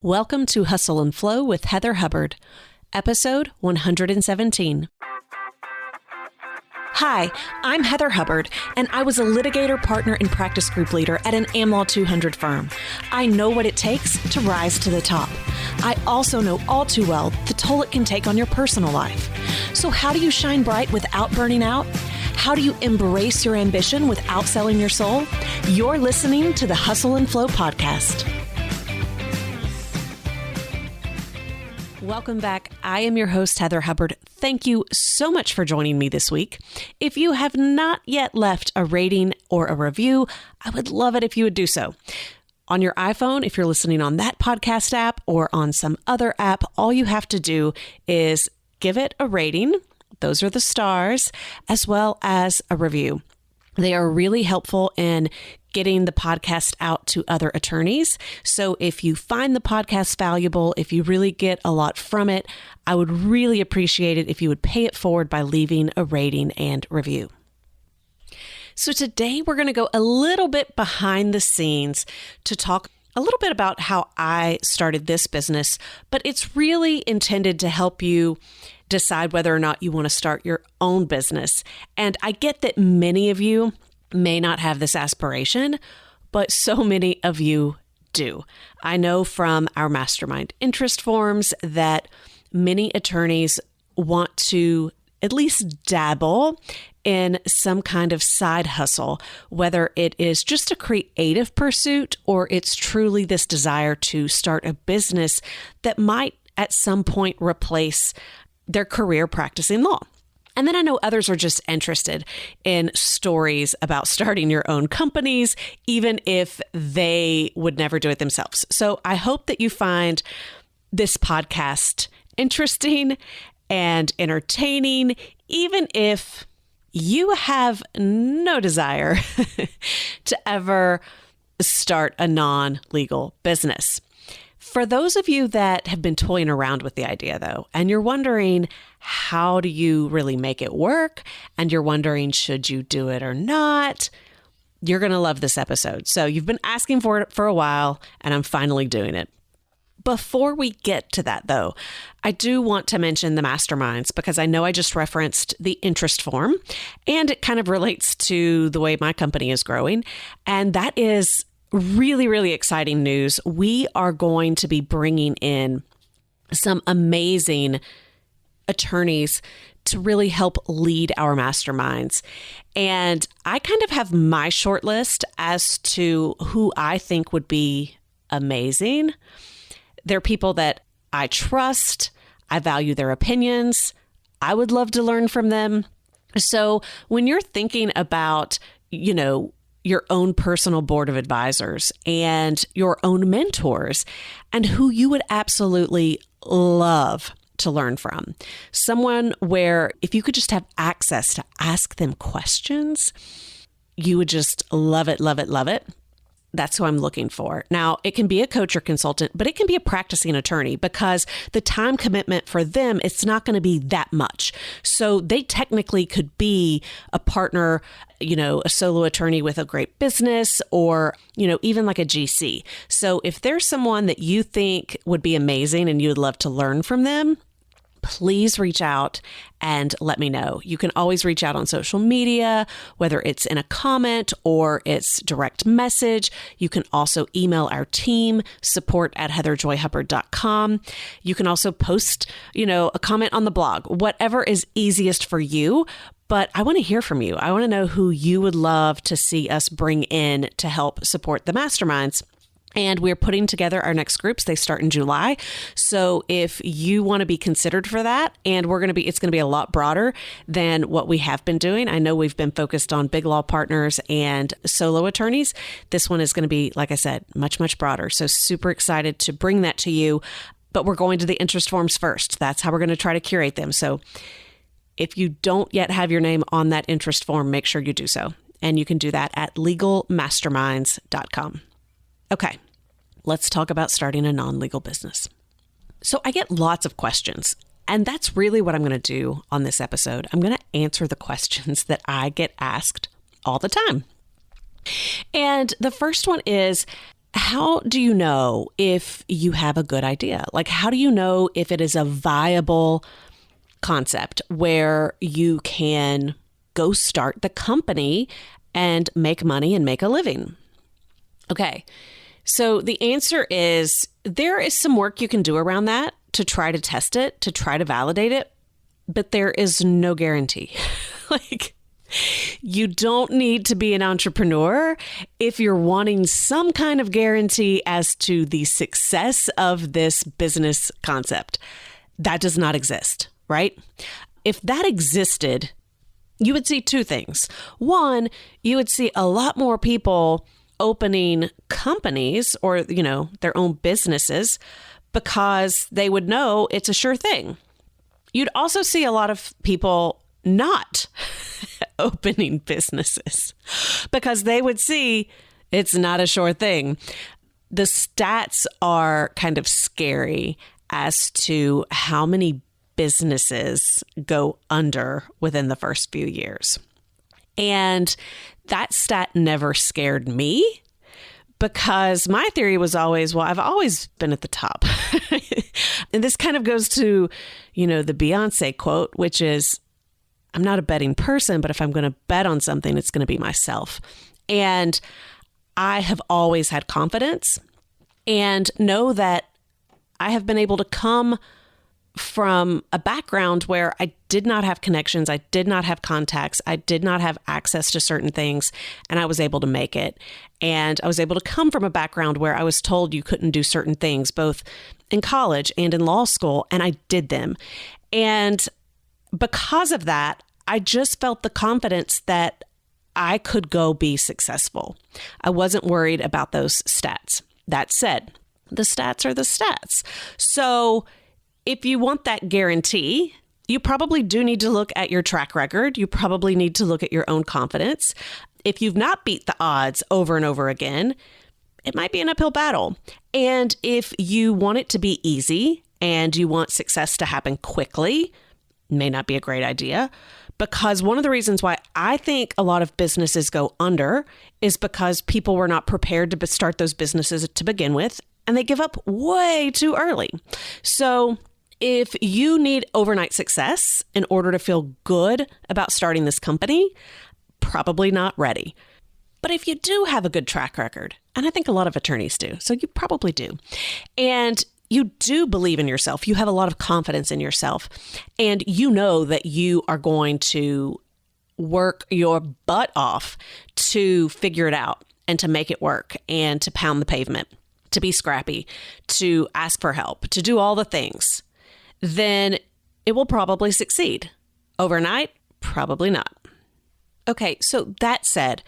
Welcome to Hustle and Flow with Heather Hubbard, episode 117. Hi, I'm Heather Hubbard, and I was a litigator, partner, and practice group leader at an AmLaw 200 firm. I know what it takes to rise to the top. I also know all too well the toll it can take on your personal life. So how do you shine bright without burning out? How do you embrace your ambition without selling your soul? You're listening to the Hustle and Flow podcast. Welcome back. I am your host, Heather Hubbard. Thank you so much for joining me this week. If you have not yet left a rating or a review, I would love it if you would do so. On your iPhone, if you're listening on that podcast app or on some other app, all you have to do is give it a rating. Those are the stars, as well as a review. They are really helpful in getting the podcast out to other attorneys. So if you find the podcast valuable, if you really get a lot from it, I would really appreciate it if you would pay it forward by leaving a rating and review. So today we're going to go a little bit behind the scenes to talk a little bit about how I started this business, but it's really intended to help you decide whether or not you want to start your own business. And I get that many of you may not have this aspiration, but so many of you do. I know from our mastermind interest forms that many attorneys want to at least dabble in some kind of side hustle, whether it is just a creative pursuit or it's truly this desire to start a business that might at some point replace their career practicing law. And then I know others are just interested in stories about starting your own companies, even if they would never do it themselves. So I hope that you find this podcast interesting and entertaining, even if you have no desire to ever start a non-legal business. For those of you that have been toying around with the idea, though, and you're wondering, how do you really make it work? And you're wondering, should you do it or not? You're going to love this episode. So you've been asking for it for a while, and I'm finally doing it. Before we get to that, though, I do want to mention the masterminds because I know I just referenced the interest form, and it kind of relates to the way my company is growing. And that is really, really exciting news. We are going to be bringing in some amazing attorneys to really help lead our masterminds. And I kind of have my short list as to who I think would be amazing. They're people that I trust. I value their opinions. I would love to learn from them. So when you're thinking about, your own personal board of advisors and your own mentors and who you would absolutely love to learn from. Someone where if you could just have access to ask them questions, you would just love it, love it, love it. That's who I'm looking for. Now, it can be a coach or consultant, but it can be a practicing attorney because the time commitment for them, it's not going to be that much. So they technically could be a partner, a solo attorney with a great business or, even like a GC. So if there's someone that you think would be amazing and you'd love to learn from them, please reach out and let me know. You can always reach out on social media, whether it's in a comment or it's direct message. You can also email our team, support@heatherjoyhubbard.com. You can also post, a comment on the blog, whatever is easiest for you. But I want to hear from you. I want to know who you would love to see us bring in to help support the masterminds. And we're putting together our next groups. They start in July. So if you want to be considered for that, and it's going to be a lot broader than what we have been doing. I know we've been focused on big law partners and solo attorneys. This one is going to be, like I said, much, much broader. So super excited to bring that to you. But we're going to the interest forms first. That's how we're going to try to curate them. So if you don't yet have your name on that interest form, make sure you do so. And you can do that at legalmasterminds.com. Okay, let's talk about starting a non-legal business. So I get lots of questions, and that's really what I'm going to do on this episode. I'm going to answer the questions that I get asked all the time. And the first one is, how do you know if you have a good idea? Like, how do you know if it is a viable concept where you can go start the company and make money and make a living? Okay, so the answer is there is some work you can do around that to try to test it, to try to validate it, but there is no guarantee. Like, you don't need to be an entrepreneur if you're wanting some kind of guarantee as to the success of this business concept. That does not exist, right? If that existed, you would see two things. One, you would see a lot more people opening companies or, their own businesses because they would know it's a sure thing. You'd also see a lot of people not opening businesses because they would see it's not a sure thing. The stats are kind of scary as to how many businesses go under within the first few years. And that stat never scared me because my theory was always, well, I've always been at the top. And this kind of goes to, the Beyonce quote, which is, I'm not a betting person, but if I'm going to bet on something, it's going to be myself. And I have always had confidence and know that I have been able to come from a background where I did not have connections, I did not have contacts, I did not have access to certain things, and I was able to make it. And I was able to come from a background where I was told you couldn't do certain things, both in college and in law school, and I did them. And because of that, I just felt the confidence that I could go be successful. I wasn't worried about those stats. That said, the stats are the stats. So if you want that guarantee, you probably do need to look at your track record. You probably need to look at your own confidence. If you've not beat the odds over and over again, it might be an uphill battle. And if you want it to be easy and you want success to happen quickly, may not be a great idea, because one of the reasons why I think a lot of businesses go under is because people were not prepared to start those businesses to begin with, and they give up way too early. So if you need overnight success in order to feel good about starting this company, probably not ready. But if you do have a good track record, and I think a lot of attorneys do, so you probably do, and you do believe in yourself, you have a lot of confidence in yourself, and you know that you are going to work your butt off to figure it out and to make it work and to pound the pavement, to be scrappy, to ask for help, to do all the things, then it will probably succeed. Overnight, probably not. Okay, so that said,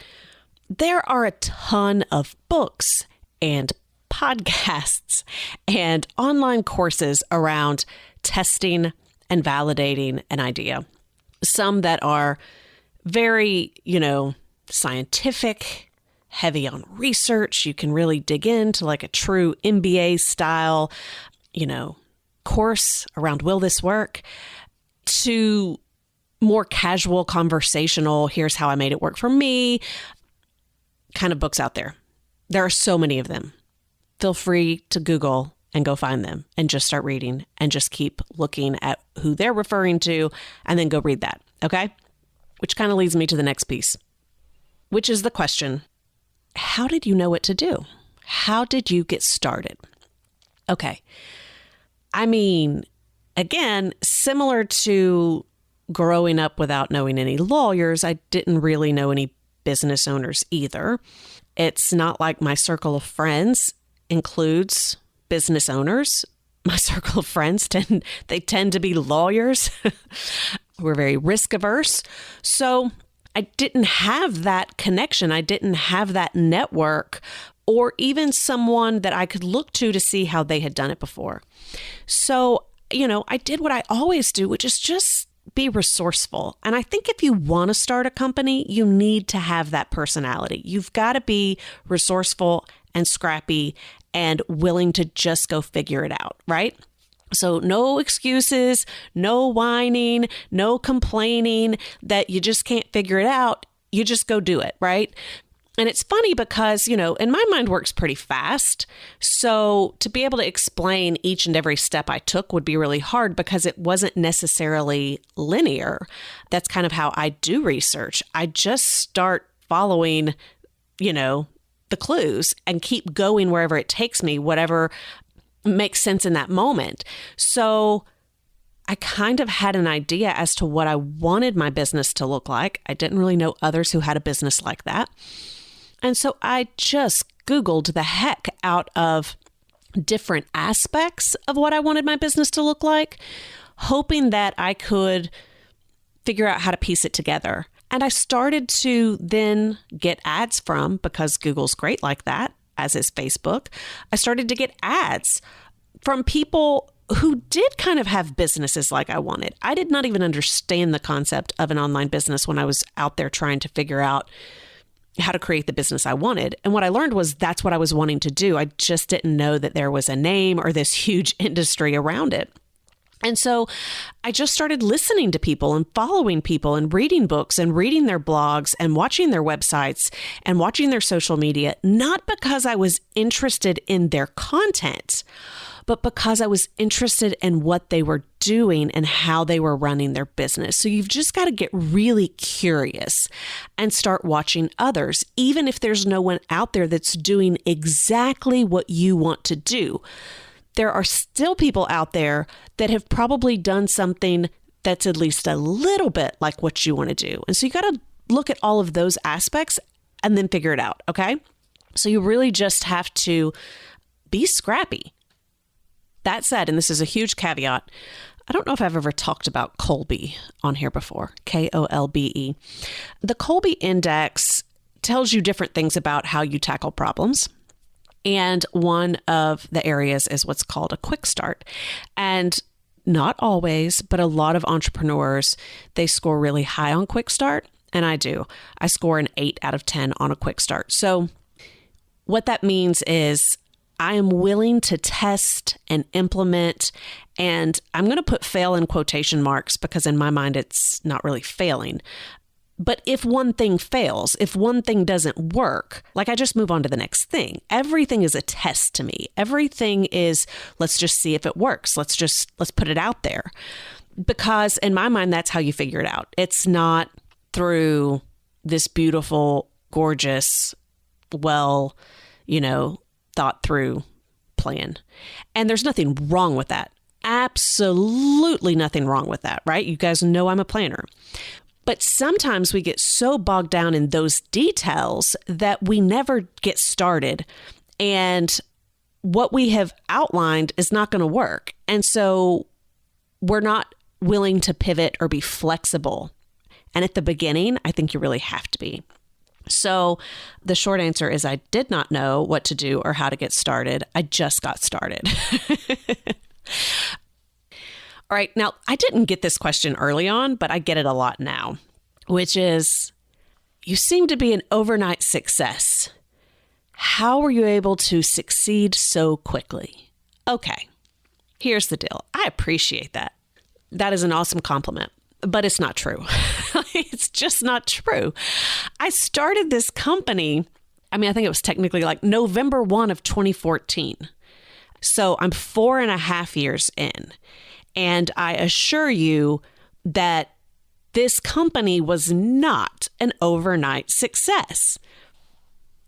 there are a ton of books and podcasts and online courses around testing and validating an idea. Some that are very, scientific, heavy on research. You can really dig into like a true MBA style, course around will this work, to more casual conversational, here's how I made it work for me kind of books out there. There are so many of them. Feel free to Google and go find them and just start reading and just keep looking at who they're referring to and then go read that. Okay? Which kind of leads me to the next piece, which is the question, how did you know what to do? How did you get started? Okay. I mean, again, similar to growing up without knowing any lawyers, I didn't really know any business owners either. It's not like my circle of friends includes business owners. My circle of friends tend to be lawyers. We're very risk averse. So I didn't have that connection. I didn't have that network or even someone that I could look to see how they had done it before. So, I did what I always do, which is just be resourceful. And I think if you want to start a company, you need to have that personality. You've got to be resourceful and scrappy and willing to just go figure it out, right? So no excuses, no whining, no complaining that you just can't figure it out. You just go do it, right? And it's funny because, and my mind works pretty fast. So to be able to explain each and every step I took would be really hard because it wasn't necessarily linear. That's kind of how I do research. I just start following, the clues and keep going wherever it takes me, whatever makes sense in that moment. So I kind of had an idea as to what I wanted my business to look like. I didn't really know others who had a business like that. And so I just Googled the heck out of different aspects of what I wanted my business to look like, hoping that I could figure out how to piece it together. And I started to then get ads from, because Google's great like that, as is Facebook, I started to get ads from people who did kind of have businesses like I wanted. I did not even understand the concept of an online business when I was out there trying to figure out how to create the business I wanted. And what I learned was that's what I was wanting to do. I just didn't know that there was a name or this huge industry around it. And so I just started listening to people and following people and reading books and reading their blogs and watching their websites and watching their social media, not because I was interested in their content, but because I was interested in what they were doing and how they were running their business. So you've just got to get really curious and start watching others, even if there's no one out there that's doing exactly what you want to do. There are still people out there that have probably done something that's at least a little bit like what you want to do. And so you got to look at all of those aspects and then figure it out. Okay. So you really just have to be scrappy. That said, and this is a huge caveat, I don't know if I've ever talked about Kolbe on here before, Kolbe. The Kolbe Index tells you different things about how you tackle problems. And one of the areas is what's called a quick start. And not always, but a lot of entrepreneurs, they score really high on quick start. And I do. I score an 8 out of 10 on a quick start. So what that means is I am willing to test and implement, and I'm going to put fail in quotation marks because in my mind, it's not really failing. But if one thing fails, if one thing doesn't work, like I just move on to the next thing. Everything is a test to me. Everything is, let's just see if it works. Let's put it out there. Because in my mind, that's how you figure it out. It's not through this beautiful, gorgeous, well, thought through plan. And there's nothing wrong with that. Absolutely nothing wrong with that, right? You guys know I'm a planner. But sometimes we get so bogged down in those details that we never get started. And what we have outlined is not going to work. And so we're not willing to pivot or be flexible. And at the beginning, I think you really have to be. So the short answer is I did not know what to do or how to get started. I just got started. All right. Now, I didn't get this question early on, but I get it a lot now, which is, you seem to be an overnight success. How were you able to succeed so quickly? Okay, here's the deal. I appreciate that. That is an awesome compliment, but it's not true. It's just not true. I started this company, I think it was technically like November 1 of 2014. So I'm 4.5 years in. And I assure you that this company was not an overnight success.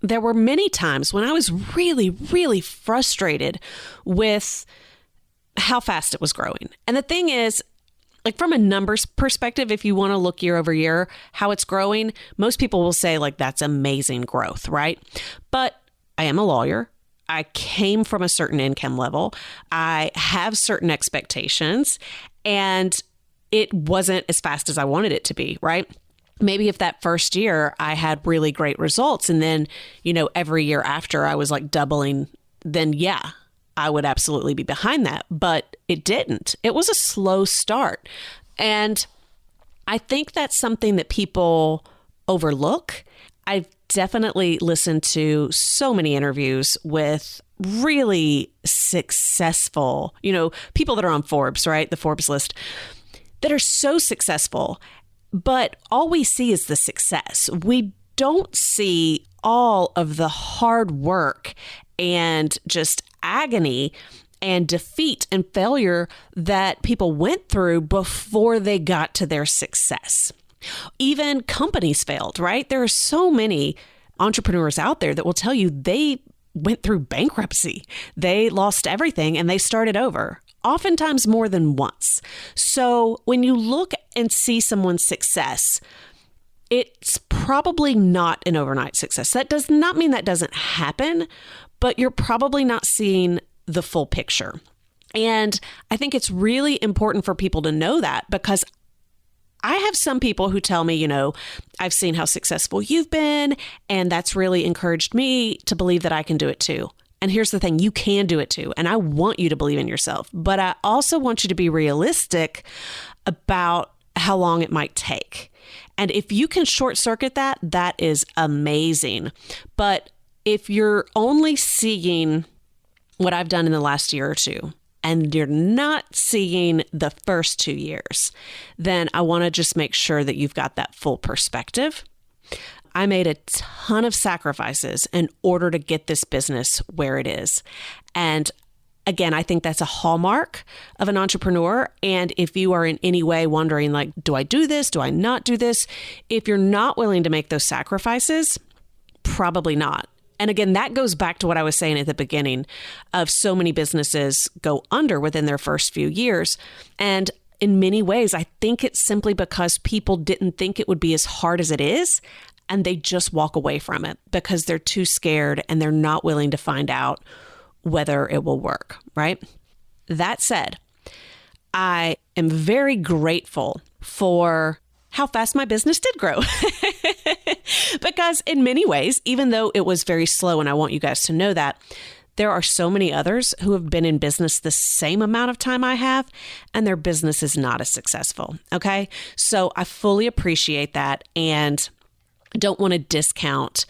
There were many times when I was really, really frustrated with how fast it was growing. And the thing is, like from a numbers perspective, if you want to look year over year, how it's growing, most people will say like, that's amazing growth, right? But I am a lawyer. I came from a certain income level. I have certain expectations, and it wasn't as fast as I wanted it to be, right? Maybe if that first year I had really great results and then, every year after I was like doubling, then yeah, I would absolutely be behind that. But it didn't. It was a slow start. And I think that's something that people overlook. I've definitely listened to so many interviews with really successful, people that are on Forbes, right? The Forbes list that are so successful, but all we see is the success. We don't see all of the hard work and just agony and defeat and failure that people went through before they got to their success. Even companies failed, right? There are so many entrepreneurs out there that will tell you they went through bankruptcy. They lost everything and they started over, oftentimes more than once. So when you look and see someone's success, it's probably not an overnight success. That does not mean that doesn't happen, but you're probably not seeing the full picture. And I think it's really important for people to know that, because I have some people who tell me, I've seen how successful you've been, and that's really encouraged me to believe that I can do it too. And here's the thing, you can do it too. And I want you to believe in yourself, but I also want you to be realistic about how long it might take. And if you can short circuit that, that is amazing. But if you're only seeing what I've done in the last year or two, and you're not seeing the first 2 years, then I want to just make sure that you've got that full perspective. I made a ton of sacrifices in order to get this business where it is. And again, I think that's a hallmark of an entrepreneur. And if you are in any way wondering, like, do I do this? Do I not do this? If you're not willing to make those sacrifices, probably not. And again, that goes back to what I was saying at the beginning of so many businesses go under within their first few years. And in many ways, I think it's simply because people didn't think it would be as hard as it is. And they just walk away from it because they're too scared and they're not willing to find out whether it will work, right? That said, I am very grateful for how fast my business did grow. Because in many ways, even though it was very slow, and I want you guys to know that, there are so many others who have been in business the same amount of time I have, and their business is not as successful. Okay. So I fully appreciate that and don't want to discount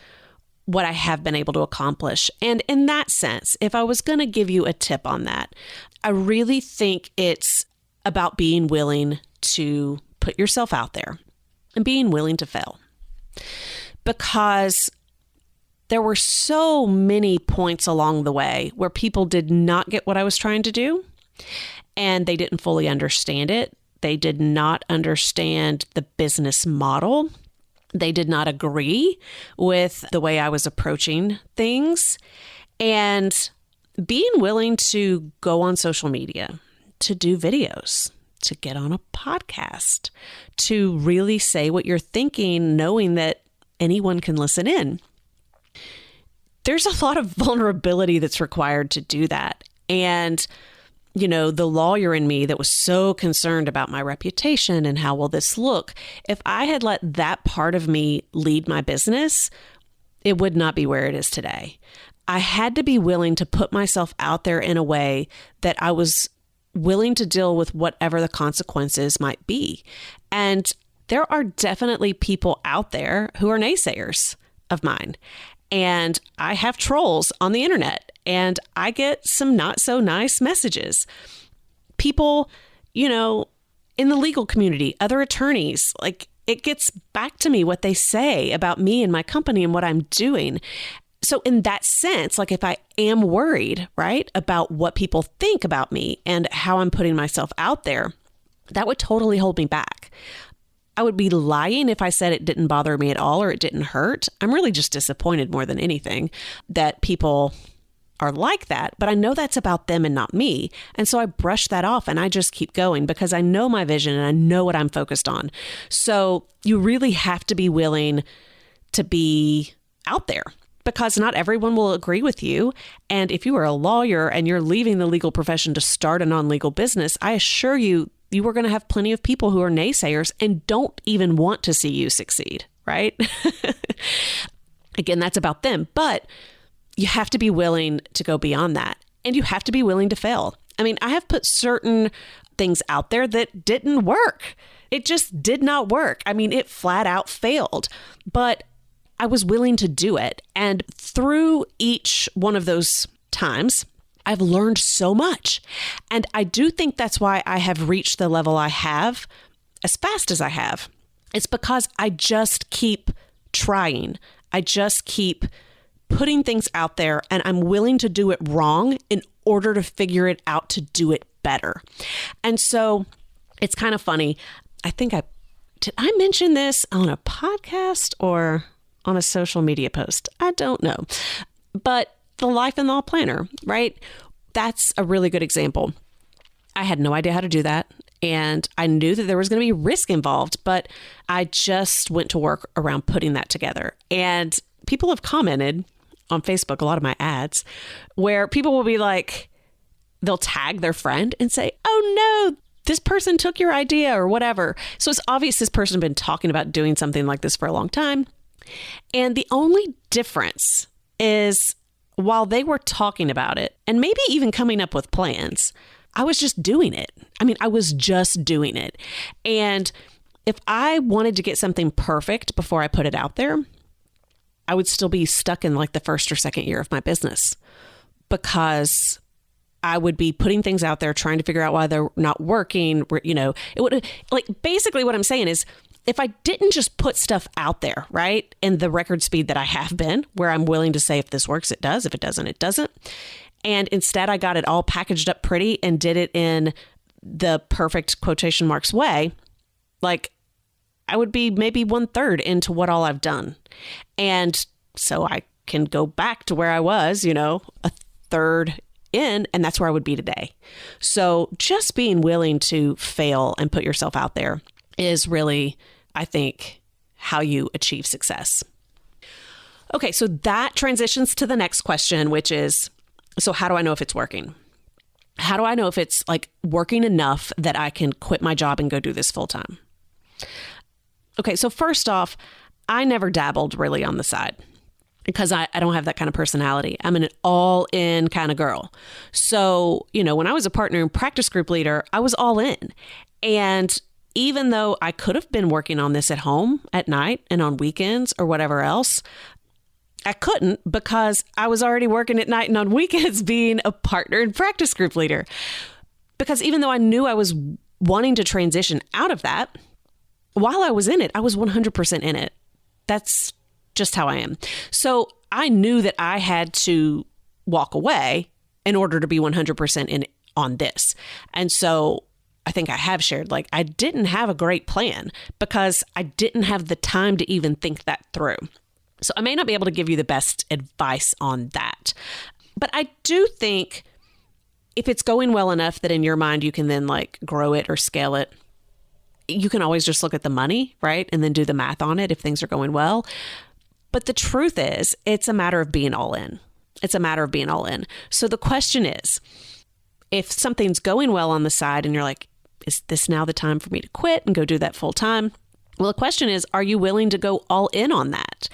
what I have been able to accomplish. And in that sense, if I was going to give you a tip on that, I really think it's about being willing to put yourself out there and being willing to fail. Because there were so many points along the way where people did not get what I was trying to do, and they didn't fully understand it. They did not understand the business model. They did not agree with the way I was approaching things. And being willing to go on social media, to do videos, to get on a podcast, to really say what you're thinking, knowing that anyone can listen in. There's a lot of vulnerability that's required to do that. And, the lawyer in me that was so concerned about my reputation and how will this look, if I had let that part of me lead my business, it would not be where it is today. I had to be willing to put myself out there in a way that I was willing to deal with whatever the consequences might be. And there are definitely people out there who are naysayers of mine. And I have trolls on the internet, and I get some not so nice messages. People, in the legal community, other attorneys, like, it gets back to me what they say about me and my company and what I'm doing. So in that sense, like, if I am worried, right, about what people think about me and how I'm putting myself out there, that would totally hold me back. I would be lying if I said it didn't bother me at all or it didn't hurt. I'm really just disappointed more than anything that people are like that, but I know that's about them and not me. And so I brush that off and I just keep going because I know my vision and I know what I'm focused on. So you really have to be willing to be out there, because not everyone will agree with you. And if you are a lawyer and you're leaving the legal profession to start a non-legal business, I assure you, you are going to have plenty of people who are naysayers and don't even want to see you succeed, right? Again, that's about them. But you have to be willing to go beyond that. And you have to be willing to fail. I mean, I have put certain things out there that didn't work. It just did not work. I mean, it flat out failed. But I was willing to do it. And through each one of those times, I've learned so much. And I do think that's why I have reached the level I have as fast as I have. It's because I just keep trying. I just keep putting things out there, and I'm willing to do it wrong in order to figure it out to do it better. And so it's kind of funny. Did I mention this on a podcast or on a social media post? I don't know. But the Life and Law Planner, right? That's a really good example. I had no idea how to do that. And I knew that there was going to be risk involved, but I just went to work around putting that together. And people have commented on Facebook, a lot of my ads, where people will be like, they'll tag their friend and say, oh no, this person took your idea or whatever. So it's obvious this person has been talking about doing something like this for a long time. And the only difference is while they were talking about it and maybe even coming up with plans, I was just doing it. I was just doing it. And if I wanted to get something perfect before I put it out there, I would still be stuck in like the first or second year of my business because I would be putting things out there, trying to figure out why they're not working. It would basically what I'm saying is if I didn't just put stuff out there, right, in the record speed that I have been, where I'm willing to say if this works, it does. If it doesn't, it doesn't. And instead I got it all packaged up pretty and did it in the perfect quotation marks way, like I would be maybe 1/3 into what all I've done. And so I can go back to where I was, a third in, and that's where I would be today. So just being willing to fail and put yourself out there is really, I think, how you achieve success. Okay, so that transitions to the next question, which is, so how do I know if it's working? How do I know if it's like working enough that I can quit my job and go do this full time? Okay, so first off, I never dabbled really on the side because I don't have that kind of personality. I'm an all-in kind of girl. So, when I was a partner and practice group leader, I was all in. And even though I could have been working on this at home at night and on weekends or whatever else, I couldn't because I was already working at night and on weekends being a partner and practice group leader. Because even though I knew I was wanting to transition out of that, while I was in it, I was 100% in it. That's just how I am. So I knew that I had to walk away in order to be 100% in on this. And so I think I have shared, I didn't have a great plan because I didn't have the time to even think that through. So I may not be able to give you the best advice on that. But I do think if it's going well enough that in your mind you can then grow it or scale it, you can always just look at the money, right? And then do the math on it if things are going well. But the truth is, it's a matter of being all in. It's a matter of being all in. So the question is, if something's going well on the side and you're like, is this now the time for me to quit and go do that full time? Well, the question is, are you willing to go all in on that?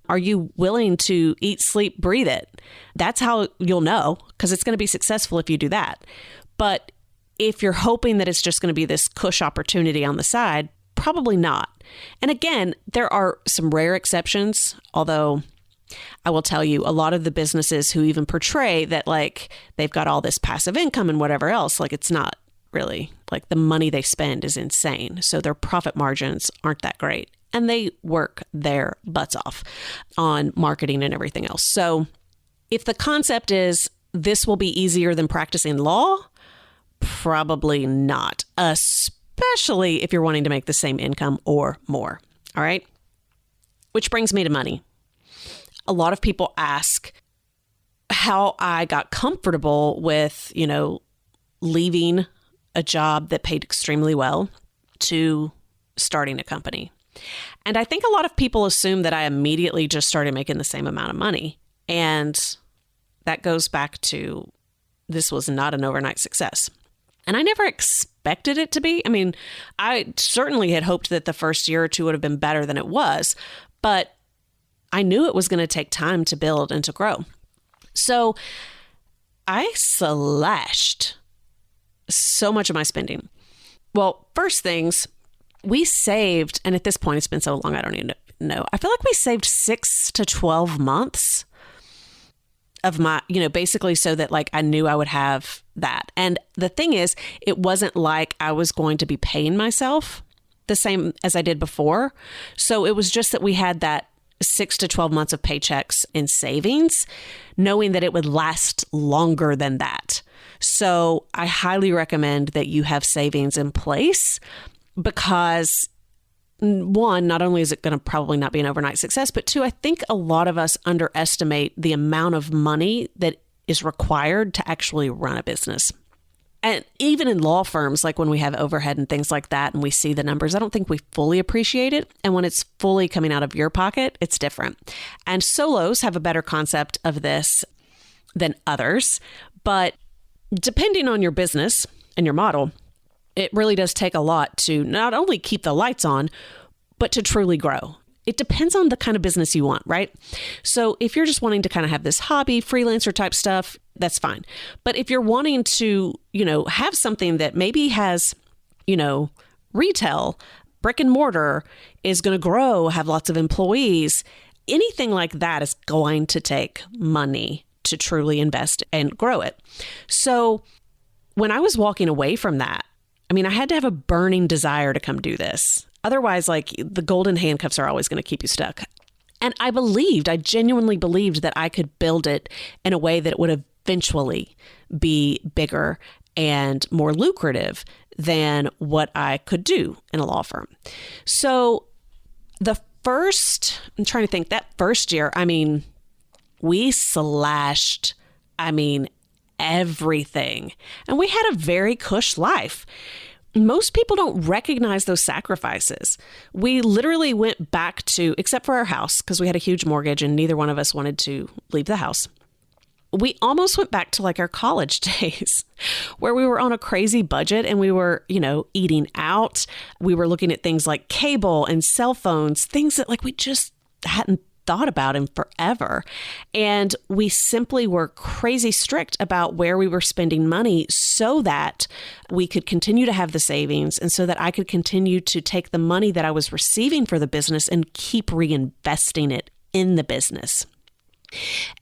Are you willing to eat, sleep, breathe it? That's how you'll know, because it's going to be successful if you do that. But if you're hoping that it's just going to be this cush opportunity on the side, probably not. And again, there are some rare exceptions, although I will tell you a lot of the businesses who even portray that they've got all this passive income and whatever else, it's not really, the money they spend is insane. So their profit margins aren't that great. And they work their butts off on marketing and everything else. So if the concept is this will be easier than practicing law, probably not, especially if you're wanting to make the same income or more. All right. Which brings me to money. A lot of people ask how I got comfortable with, leaving a job that paid extremely well to starting a company. And I think a lot of people assume that I immediately just started making the same amount of money. And that goes back to this was not an overnight success. And I never expected it to be. I certainly had hoped that the first year or two would have been better than it was, but I knew it was going to take time to build and to grow. So I slashed so much of my spending. Well, first things, we saved, and at this point, it's been so long, I don't even know. I feel like we saved 6 to 12 months of my, basically so that I knew I would have that. And the thing is, it wasn't like I was going to be paying myself the same as I did before. So it was just that we had that 6 to 12 months of paychecks in savings, knowing that it would last longer than that. So I highly recommend that you have savings in place because one, not only is it going to probably not be an overnight success, but two, I think a lot of us underestimate the amount of money that is required to actually run a business. And even in law firms, like when we have overhead and things like that, and we see the numbers, I don't think we fully appreciate it. And when it's fully coming out of your pocket, it's different. And solos have a better concept of this than others. But depending on your business and your model, it really does take a lot to not only keep the lights on, but to truly grow. It depends on the kind of business you want, right? So if you're just wanting to kind of have this hobby, freelancer type stuff, that's fine. But if you're wanting to, have something that maybe has, retail, brick and mortar is going to grow, have lots of employees, anything like that is going to take money to truly invest and grow it. So when I was walking away from that, I had to have a burning desire to come do this. Otherwise, the golden handcuffs are always going to keep you stuck. And I genuinely believed that I could build it in a way that it would eventually be bigger and more lucrative than what I could do in a law firm. So I'm trying to think, that first year, we slashed, everything. And we had a very cush life. Most people don't recognize those sacrifices. We literally went back to, except for our house, because we had a huge mortgage and neither one of us wanted to leave the house. We almost went back to our college days where we were on a crazy budget and we were, eating out. We were looking at things like cable and cell phones, things that we just hadn't thought about in forever. And we simply were crazy strict about where we were spending money so that we could continue to have the savings and so that I could continue to take the money that I was receiving for the business and keep reinvesting it in the business.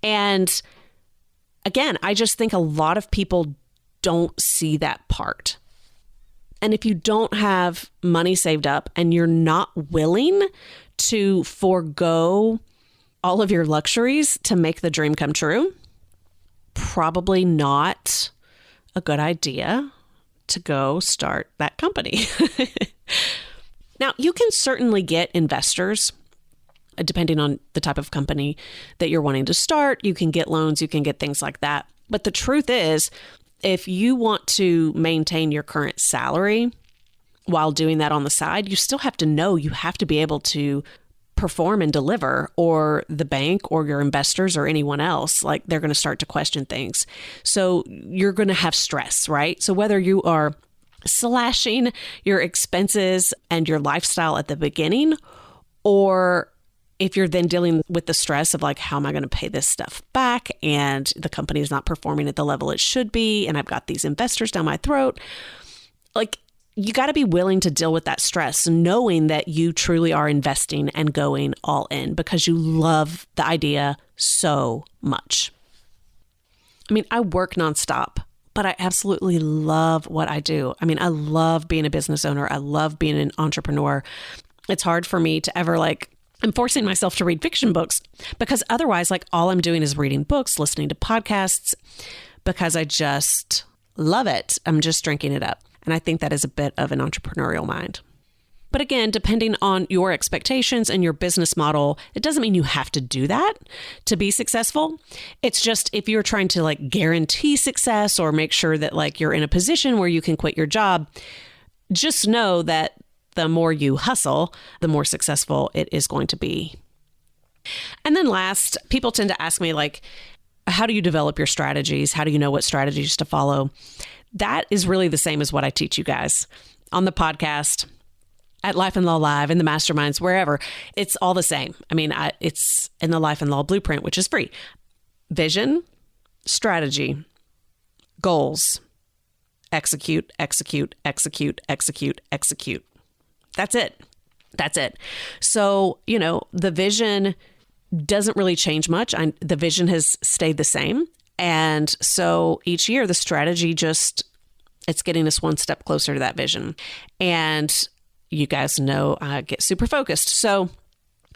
And again, I just think a lot of people don't see that part. And if you don't have money saved up and you're not willing to forego all of your luxuries to make the dream come true, probably not a good idea to go start that company. Now, you can certainly get investors, depending on the type of company that you're wanting to start. You can get loans, you can get things like that. But the truth is, if you want to maintain your current salary while doing that on the side, you still have to know you have to be able to perform and deliver, or the bank or your investors or anyone else, they're going to start to question things. So you're going to have stress, right? So whether you are slashing your expenses and your lifestyle at the beginning, or if you're then dealing with the stress of how am I going to pay this stuff back? And the company is not performing at the level it should be. And I've got these investors down my throat. You got to be willing to deal with that stress, knowing that you truly are investing and going all in because you love the idea so much. I work nonstop, but I absolutely love what I do. I love being a business owner. I love being an entrepreneur. It's hard for me to ever I'm forcing myself to read fiction books because otherwise, all I'm doing is reading books, listening to podcasts because I just love it. I'm just drinking it up. And I think that is a bit of an entrepreneurial mind. But again, depending on your expectations and your business model, it doesn't mean you have to do that to be successful. It's just if you're trying to guarantee success or make sure that you're in a position where you can quit your job, just know that the more you hustle, the more successful it is going to be. And then last, people tend to ask me how do you develop your strategies? How do you know what strategies to follow? That is really the same as what I teach you guys on the podcast, at Life and Law Live, in the masterminds, wherever. It's all the same. It's in the Life and Law Blueprint, which is free. Vision, strategy, goals, execute, execute, execute, execute, execute. That's it. That's it. So, the vision doesn't really change much. The vision has stayed the same. And so each year, the strategy it's getting us one step closer to that vision. And you guys know I get super focused. So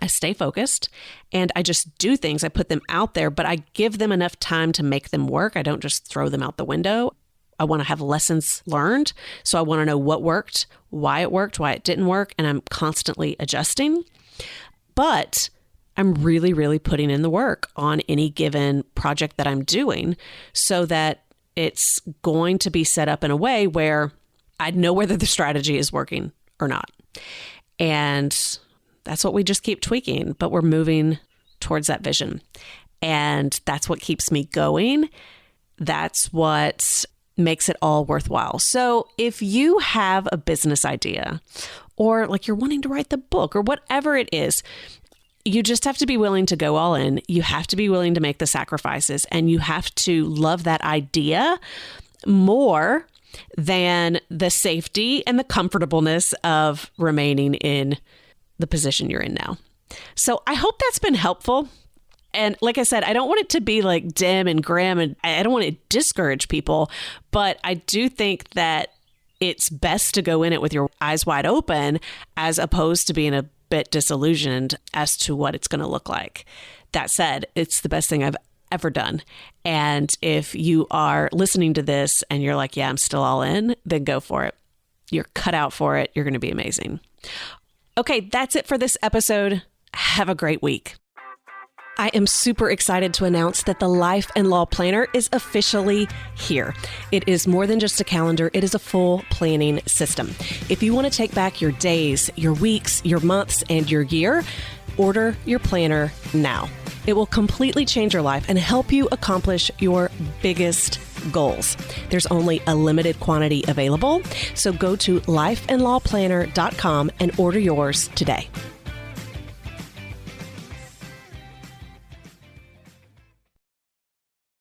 I stay focused and I just do things. I put them out there, but I give them enough time to make them work. I don't just throw them out the window. I want to have lessons learned. So I want to know what worked, why it didn't work, and I'm constantly adjusting. But I'm really, really putting in the work on any given project that I'm doing so that it's going to be set up in a way where I know whether the strategy is working or not. And that's what we just keep tweaking, but we're moving towards that vision. And that's what keeps me going. That's what makes it all worthwhile. So if you have a business idea or like you're wanting to write the book or whatever it is, you just have to be willing to go all in. You have to be willing to make the sacrifices, and you have to love that idea more than the safety and the comfortableness of remaining in the position you're in now. So I hope that's been helpful. And like I said, I don't want it to be like dim and grim, and I don't want to discourage people, but I do think that it's best to go in it with your eyes wide open as opposed to being a bit disillusioned as to what it's going to look like. That said, it's the best thing I've ever done. And if you are listening to this and you're like, yeah, I'm still all in, then go for it. You're cut out for it. You're going to be amazing. Okay, that's it for this episode. Have a great week. I am super excited to announce that the Life and Law Planner is officially here. It is more than just a calendar. It is a full planning system. If you want to take back your days, your weeks, your months, and your year, order your planner now. It will completely change your life and help you accomplish your biggest goals. There's only a limited quantity available, so go to lifeandlawplanner.com and order yours today.